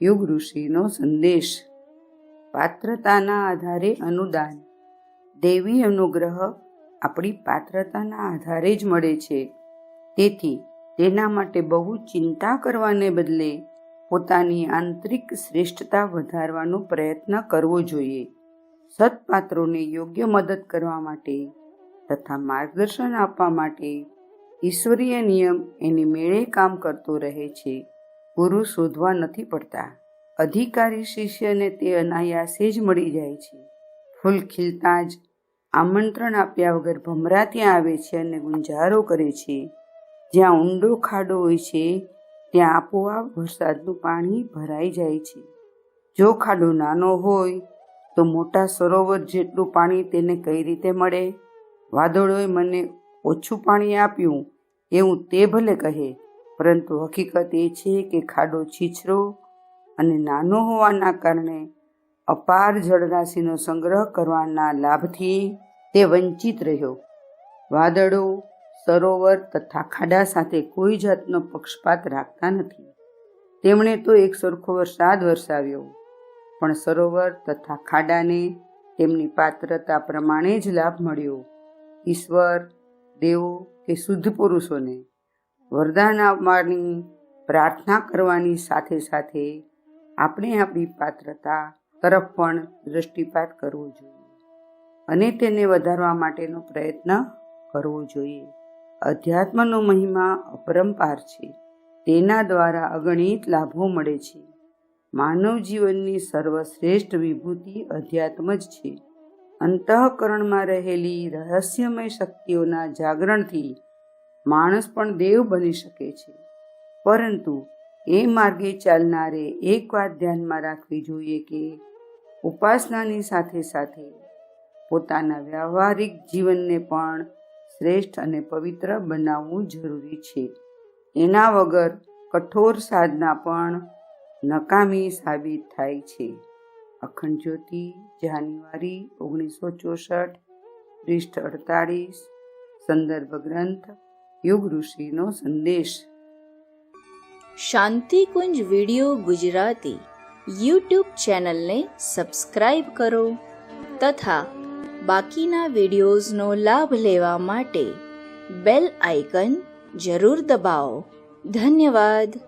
યુગ ઋષિનો સંદેશ. પાત્રતાના આધારે અનુદાન. દૈવી અનુગ્રહ આપણી પાત્રતાના આધારે જ મળે છે. તેથી તેના માટે બહુ ચિંતા કરવાને બદલે પોતાની આંતરિક શ્રેષ્ઠતા વધારવાનો પ્રયત્ન કરવો જોઈએ. સત્પાત્રોને યોગ્ય મદદ કરવા માટે તથા માર્ગદર્શન આપવા માટે ઈશ્વરીય નિયમ એની મેળે કામ કરતો રહે છે. ગુરુ શોધવા નથી પડતા. અધિકારી શિષ્યને તે અનાયાસે જ મળી જાય છે. ફૂલ ખીલતા જ આમંત્રણ આપ્યા વગર ભમરા ત્યાં આવે છે અને ગુંજારો કરે છે. જ્યાં ઊંડો ખાડો હોય છે ત્યાં આપોઆપ વરસાદનું પાણી ભરાઈ જાય છે. જો ખાડો નાનો હોય તો મોટા સરોવર જેટલું પાણી તેને કઈ રીતે મળે? વાદળોએ મને ઓછું પાણી આપ્યું એવું તે ભલે કહે, પરંતુ હકીકત એ છે કે ખાડો છીછરો અને નાનો હોવાના કારણે અપાર જળરાશિનો સંગ્રહ કરવાના લાભથી તે વંચિત રહ્યો. વાદળો સરોવર તથા ખાડા સાથે કોઈ જાતનો પક્ષપાત રાખતા નથી. તેમણે તો એક સરખો વરસાદ વરસાવ્યો, પણ સરોવર તથા ખાડાને તેમની પાત્રતા પ્રમાણે જ લાભ મળ્યો. ઈશ્વર, દેવો કે શુદ્ધ પુરુષોને વરદાન આપવાની પ્રાર્થના કરવાની સાથે સાથે આપણે આપણી પાત્રતા તરફ પણ દૃષ્ટિપાત કરવો જોઈએ અને તેને વધારવા માટેનો પ્રયત્ન કરવો જોઈએ. અધ્યાત્મનો મહિમા અપરંપાર છે. તેના દ્વારા અગણિત લાભો મળે છે. માનવ જીવનની સર્વશ્રેષ્ઠ વિભૂતિ અધ્યાત્મ જ છે. અંતઃકરણમાં રહેલી રહસ્યમય શક્તિઓના જાગરણથી માણસ પણ દેવ બની શકે છે. પરંતુ એ માર્ગે ચાલનારે એક વાત ધ્યાનમાં રાખવી જોઈએ કે ઉપાસનાની સાથે સાથે પોતાના વ્યવહારિક જીવનને પણ શ્રેષ્ઠ અને પવિત્ર બનાવવું જરૂરી છે. એના વગર કઠોર સાધના પણ નકામી સાબિત થાય છે. અખંડ જ્યોતિ, જાન્યુઆરી 1964, પૃષ્ઠ 48, સંદર્ભ ગ્રંથ યુગ ઋષિનો સંદેશ. શાંતિકુંજ વિડિયો ગુજરાતી યુટ્યુબ ચેનલને સબસ્ક્રાઇબ કરો તથા બાકીના વિડિયોઝનો લાભ લેવા માટે બેલ આઇકન જરૂર દબાવો. ધન્યવાદ.